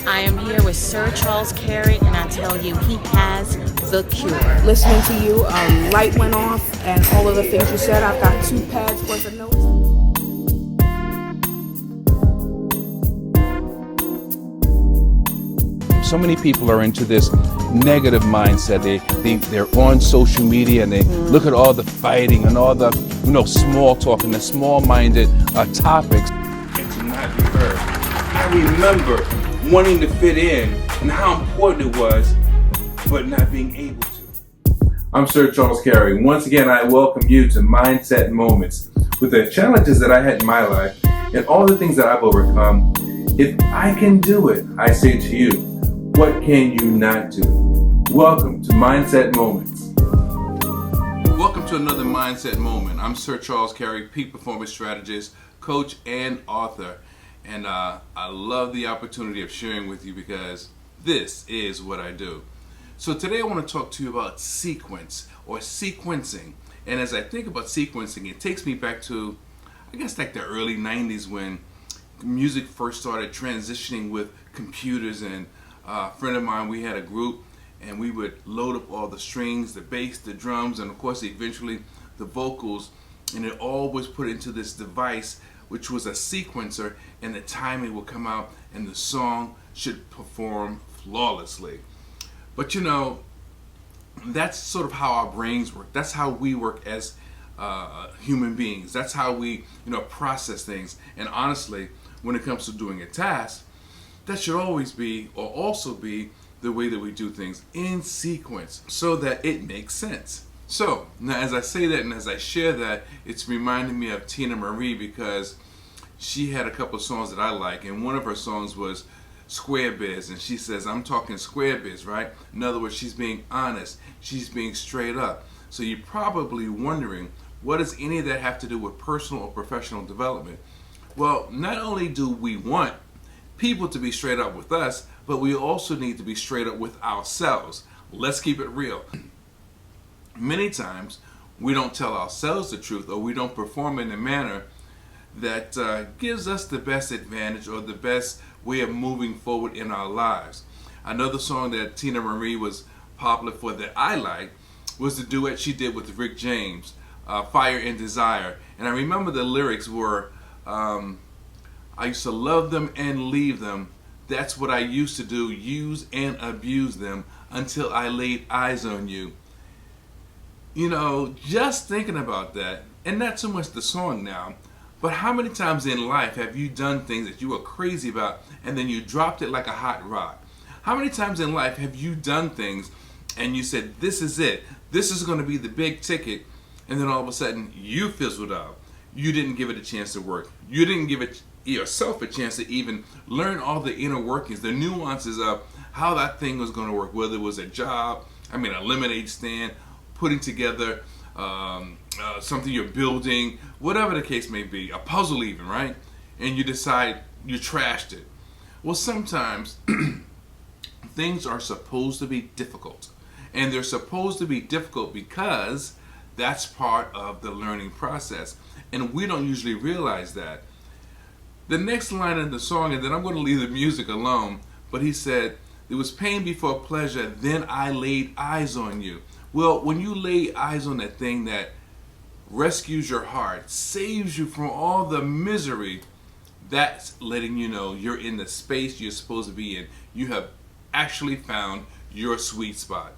I am here with Sir Charles Carey, and I tell you, he has the cure. Listening to you, light went off, and all of the things you said. I've got 2 pads worth of notes. So many people are into this negative mindset. They're on social media and they look at all the fighting and all the small talk and the small-minded topics. And to not be heard. I remember wanting to fit in and how important it was, but not being able to. I'm Sir Charles Carey. Once again, I welcome you to Mindset Moments. With the challenges that I had in my life and all the things that I've overcome, if I can do it, I say to you, what can you not do? Welcome to Mindset Moments. Welcome to another Mindset Moment. I'm Sir Charles Carey, peak performance strategist, coach, and author. And I love the opportunity of sharing with you because this is what I do. So today I want to talk to you about sequence or sequencing. And as I think about sequencing, it takes me back to, I guess, like the early 90s when music first started transitioning with computers. And a friend of mine, we had a group and we would load up all the strings, the bass, the drums, and of course eventually the vocals, and it all was put into this device which was a sequencer, and the timing would come out and the song should perform flawlessly. But that's sort of how our brains work. That's how we work as human beings. That's how we process things. And honestly, when it comes to doing a task, that should always be, or also be, the way that we do things in sequence so that it makes sense. So, now as I say that and as I share that, it's reminding me of Tina Marie because she had a couple of songs that I like, and one of her songs was Square Biz, and she says, I'm talking square biz, right? In other words, she's being honest, she's being straight up. So you're probably wondering, what does any of that have to do with personal or professional development? Well, not only do we want people to be straight up with us, but we also need to be straight up with ourselves. Let's keep it real. Many times we don't tell ourselves the truth, or we don't perform in a manner that gives us the best advantage or the best way of moving forward in our lives. Another song that Tina Marie was popular for that I like was the duet she did with Rick James, Fire and Desire. And I remember the lyrics were, I used to love them and leave them. That's what I used to do, use and abuse them until I laid eyes on you. Just thinking about that, and not so much the song now, but how many times in life have you done things that you were crazy about and then you dropped it like a hot rock? How many times in life have you done things and you said, this is it, this is going to be the big ticket, and then all of a sudden you fizzled out. You didn't give it a chance to work. You didn't give it yourself a chance to even learn all the inner workings, the nuances of how that thing was going to work, whether it was a job, a lemonade stand, putting together something you're building, whatever the case may be, a puzzle even, right? And you decide you trashed it. Well, sometimes things are supposed to be difficult. And they're supposed to be difficult because that's part of the learning process. And we don't usually realize that. The next line in the song, and then I'm going to leave the music alone, but he said, it was pain before pleasure, then I laid eyes on you. Well, when you lay eyes on that thing that rescues your heart, saves you from all the misery, that's letting you know you're in the space you're supposed to be in. You have actually found your sweet spot.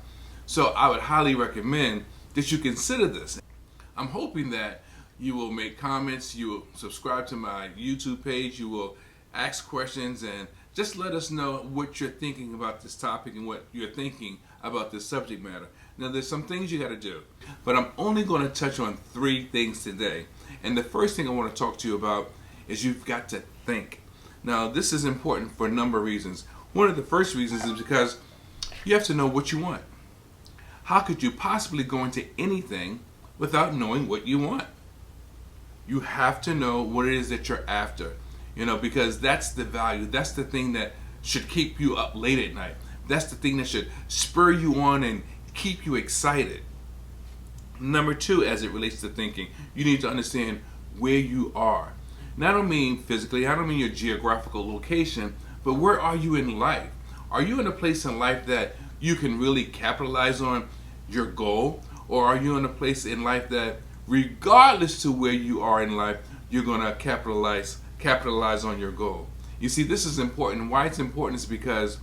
So I would highly recommend that you consider this. I'm hoping that you will make comments, you will subscribe to my YouTube page, you will ask questions, and just let us know what you're thinking about this topic and what you're thinking about this subject matter. Now, there's some things you got to do, but I'm only going to touch on 3 things today. And the first thing I want to talk to you about is you've got to think. Now, this is important for a number of reasons. One of the first reasons is because you have to know what you want. How could you possibly go into anything without knowing what you want? You have to know what it is that you're after, because that's the value. That's the thing that should keep you up late at night. That's the thing that should spur you on and keep you excited. Number 2, as it relates to thinking, you need to understand where you are. And I don't mean physically, I don't mean your geographical location, but where are you in life? Are you in a place in life that you can really capitalize on your goal? Or are you in a place in life that regardless to where you are in life, you're going to capitalize on your goal? You see, this is important. Why it's important is because,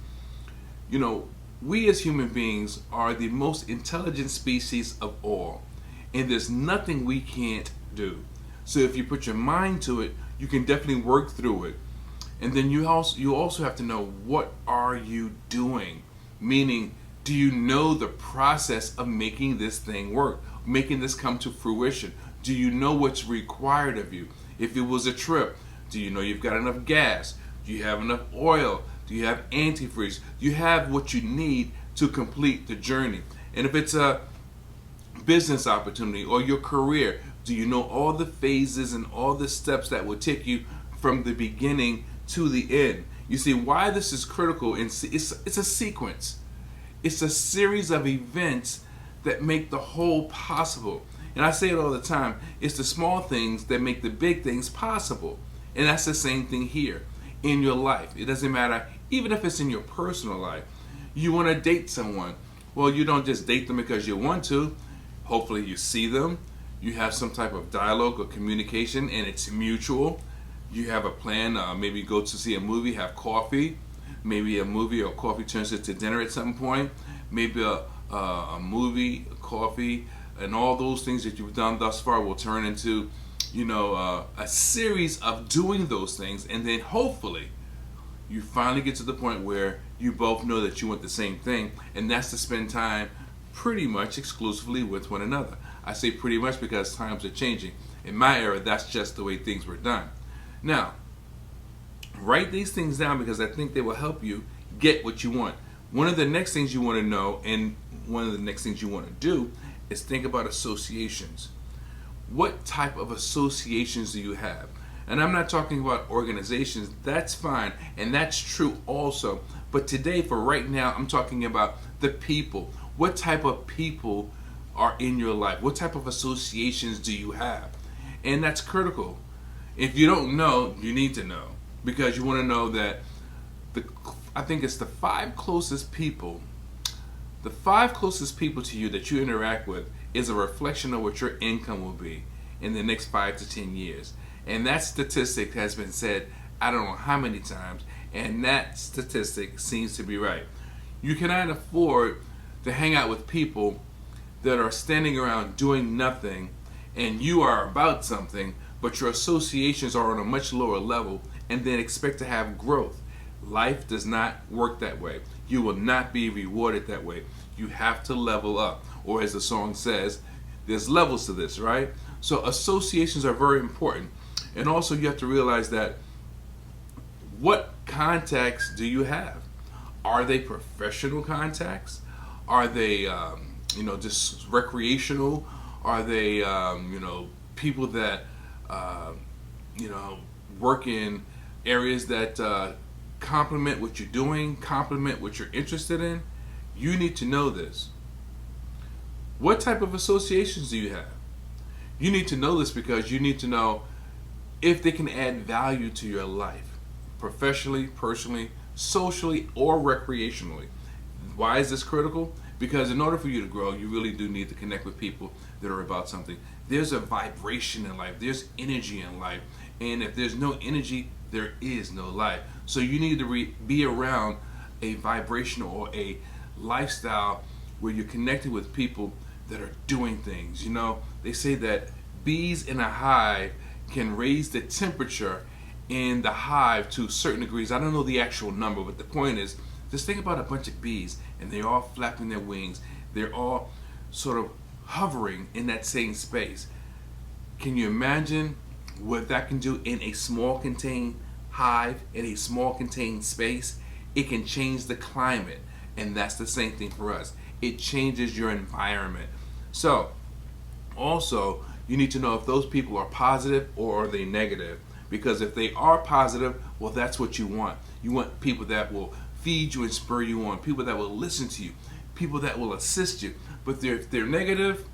we as human beings are the most intelligent species of all, and there's nothing we can't do. So if you put your mind to it, you can definitely work through it. And then you also have to know, what are you doing? Meaning, do you know the process of making this thing work, making this come to fruition? Do you know what's required of you? If it was a trip, do you know you've got enough gas? Do you have enough oil? Do you have antifreeze? Do you have what you need to complete the journey? And if it's a business opportunity or your career, do you know all the phases and all the steps that will take you from the beginning to the end? You see, why this is critical, it's a sequence. It's a series of events that make the whole possible. And I say it all the time, it's the small things that make the big things possible. And that's the same thing here in your life. It doesn't matter, even if it's in your personal life. You want to date someone. Well, you don't just date them because you want to. Hopefully you see them. You have some type of dialogue or communication, and it's mutual. You have a plan, maybe go to see a movie, have coffee. Maybe a movie or coffee turns into dinner at some point. Maybe a movie, coffee, and all those things that you've done thus far will turn into, a series of doing those things. And then hopefully you finally get to the point where you both know that you want the same thing, and that's to spend time pretty much exclusively with one another. I say pretty much because times are changing. In my era, that's just the way things were done. Now, write these things down because I think they will help you get what you want. One of the next things you want to know, and one of the next things you want to do, is think about associations. What type of associations do you have? And I'm not talking about organizations. That's fine, and that's true also. But today, for right now, I'm talking about the people. What type of people are in your life? What type of associations do you have? And that's critical. If you don't know, you need to know, because you want to know that I think it's the five closest people to you that you interact with is a reflection of what your income will be in the next 5 to 10 years. And that statistic has been said I don't know how many times, and that statistic seems to be right. You cannot afford to hang out with people that are standing around doing nothing and you are about something, but your associations are on a much lower level, and then expect to have growth. Life does not work that way. You will not be rewarded that way. You have to level up. Or as the song says, there's levels to this, right? So associations are very important. And also you have to realize that what contacts do you have? Are they professional contacts? Are they just recreational? Are they people that work in areas that complement what you're doing, complement what you're interested in? You need to know this. What type of associations do you have? You need to know this because you need to know if they can add value to your life, professionally, personally, socially, or recreationally. Why is this critical? Because in order for you to grow, you really do need to connect with people that are about something. There's a vibration in life. There's energy in life. And if there's no energy, there is no life. So you need to be around a vibrational or a lifestyle where you're connected with people that are doing things. They say that bees in a hive can raise the temperature in the hive to certain degrees. I don't know the actual number, but the point is, just think about a bunch of bees and they're all flapping their wings. They're all sort of hovering in that same space. Can you imagine what that can do in a small contained hive, in a small contained space? It can change the climate, and that's the same thing for us. It changes your environment. So, also, you need to know if those people are positive or are they negative. Because if they are positive, well, that's what you want. You want people that will feed you and spur you on, people that will listen to you, people that will assist you. But if they're negative,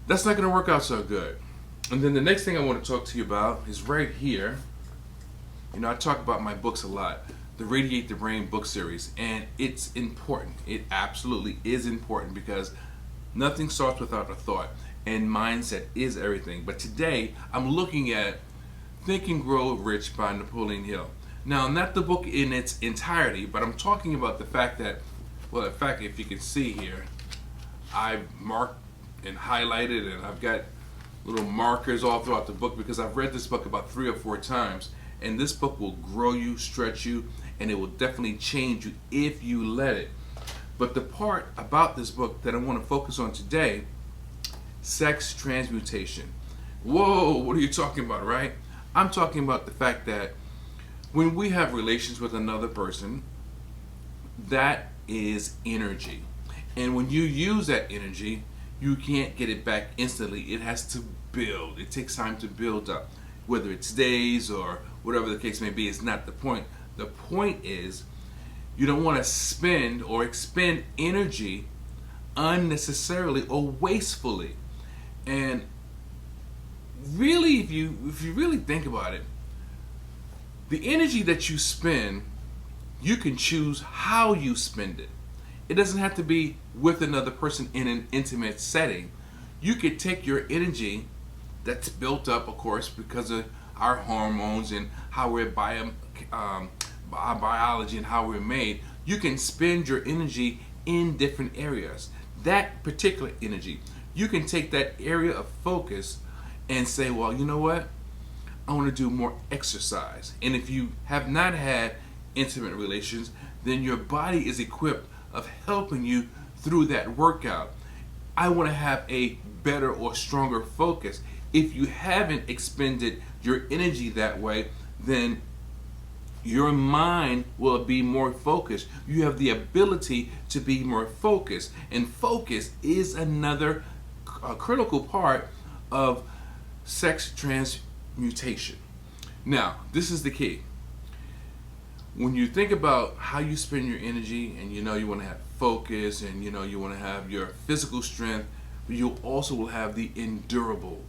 that's not going to work out so good. And then the next thing I want to talk to you about is right here. You know, I talk about my books a lot, the Radiate the Brain book series, and it's important. It absolutely is important because nothing starts without a thought, and mindset is everything. But today, I'm looking at Think and Grow Rich by Napoleon Hill. Now, not the book in its entirety, but I'm talking about the fact that, well, in fact, if you can see here, I marked and highlighted, and I've got little markers all throughout the book because I've read this book about 3 or 4 times, and this book will grow you, stretch you, and it will definitely change you if you let it. But the part about this book that I want to focus on today, sex transmutation. Whoa, what are you talking about, right? I'm talking about the fact that when we have relations with another person, that is energy. And when you use that energy, you can't get it back instantly. It has to build. It takes time to build up. Whether it's days or whatever the case may be, it's not the point. The point is you don't want to spend or expend energy unnecessarily or wastefully. And really, if you really think about it, the energy that you spend, you can choose how you spend it. It doesn't have to be with another person in an intimate setting. You could take your energy that's built up, of course, because of our hormones and how we're our biology and how we're made. You can spend your energy in different areas. That particular energy, you can take that area of focus and say, well, you know what? I want to do more exercise. And if you have not had intimate relations, then your body is equipped of helping you through that workout. I want to have a better or stronger focus. If you haven't expended your energy that way, then your mind will be more focused. You have the ability to be more focused. And focus is another critical part of sex transmutation. Now, this is the key. When you think about how you spend your energy, and you know you want to have focus, and you know you want to have your physical strength, but you also will have the endurable,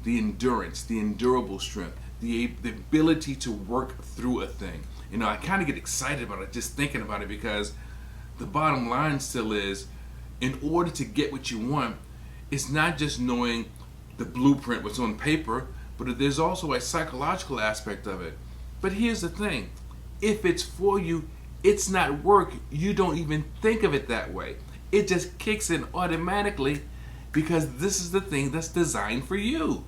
the endurance, the endurable strength, the ability to work through a thing. You know, I kind of get excited about it just thinking about it, because the bottom line still is, in order to get what you want, it's not just knowing the blueprint, what's on paper, but there's also a psychological aspect of it. But here's the thing. If it's for you, it's not work. You don't even think of it that way. It just kicks in automatically because this is the thing that's designed for you.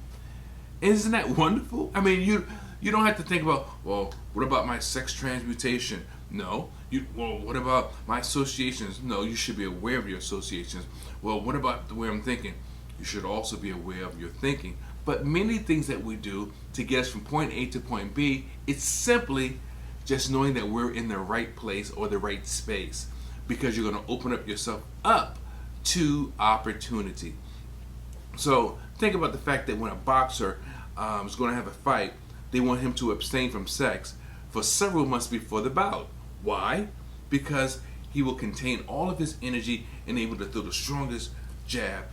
Isn't that wonderful? I mean, you don't have to think about, well, what about my sex transmutation? No. Well, what about my associations? No, you should be aware of your associations. Well, what about the way I'm thinking? You should also be aware of your thinking. But many things that we do to get us from point A to point B, it's simply just knowing that we're in the right place or the right space, because you're going to open up yourself up to opportunity. So think about the fact that when a boxer is going to have a fight, they want him to abstain from sex for several months before the bout. Why? Because he will contain all of his energy and able to throw the strongest jab,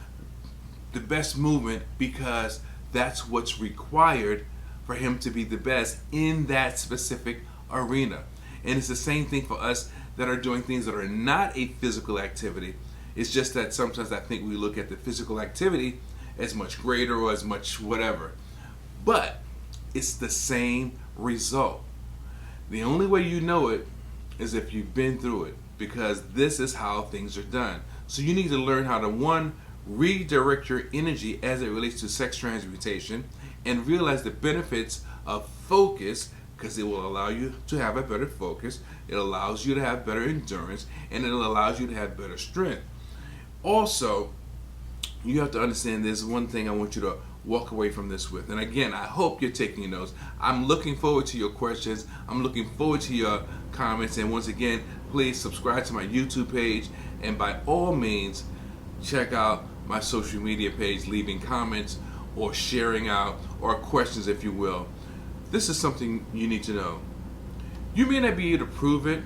the best movement, because that's what's required for him to be the best in that specific arena. And it's the same thing for us that are doing things that are not a physical activity. It's just that sometimes I think we look at the physical activity as much greater or as much whatever. But it's the same result. The only way you know it is if you've been through it, because this is how things are done. So you need to learn how to, one, redirect your energy as it relates to sex transmutation, and realize the benefits of focus, because it will allow you to have a better focus, it allows you to have better endurance, and it allows you to have better strength. Also, you have to understand there's one thing I want you to walk away from this with. And again, I hope you're taking notes. I'm looking forward to your questions. I'm looking forward to your comments. And once again, please subscribe to my YouTube page. And by all means, check out my social media page, leaving comments or sharing out, or questions, if you will. This is something you need to know. You may not be able to prove it,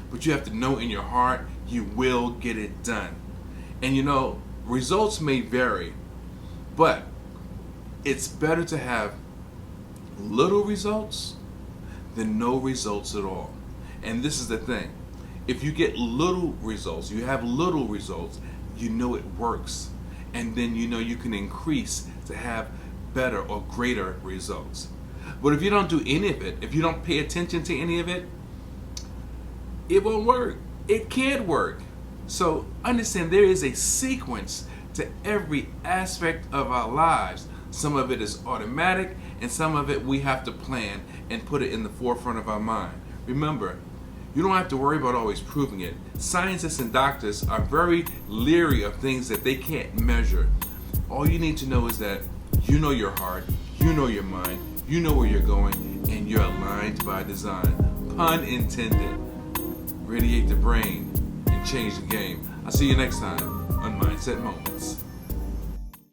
but you have to know in your heart you will get it done. And you know, results may vary, but it's better to have little results than no results at all. And this is the thing. If you get little results, you have little results, you know it works. And then you know you can increase to have better or greater results. But if you don't do any of it, if you don't pay attention to any of it, it won't work. It can't work. So understand there is a sequence to every aspect of our lives. Some of it is automatic, and some of it we have to plan and put it in the forefront of our mind. Remember, you don't have to worry about always proving it. Scientists and doctors are very leery of things that they can't measure. All you need to know is that you know your heart, you know your mind, you know where you're going, and you're aligned by design. Pun intended. Radiate the brain and change the game. I'll see you next time on Mindset Moments.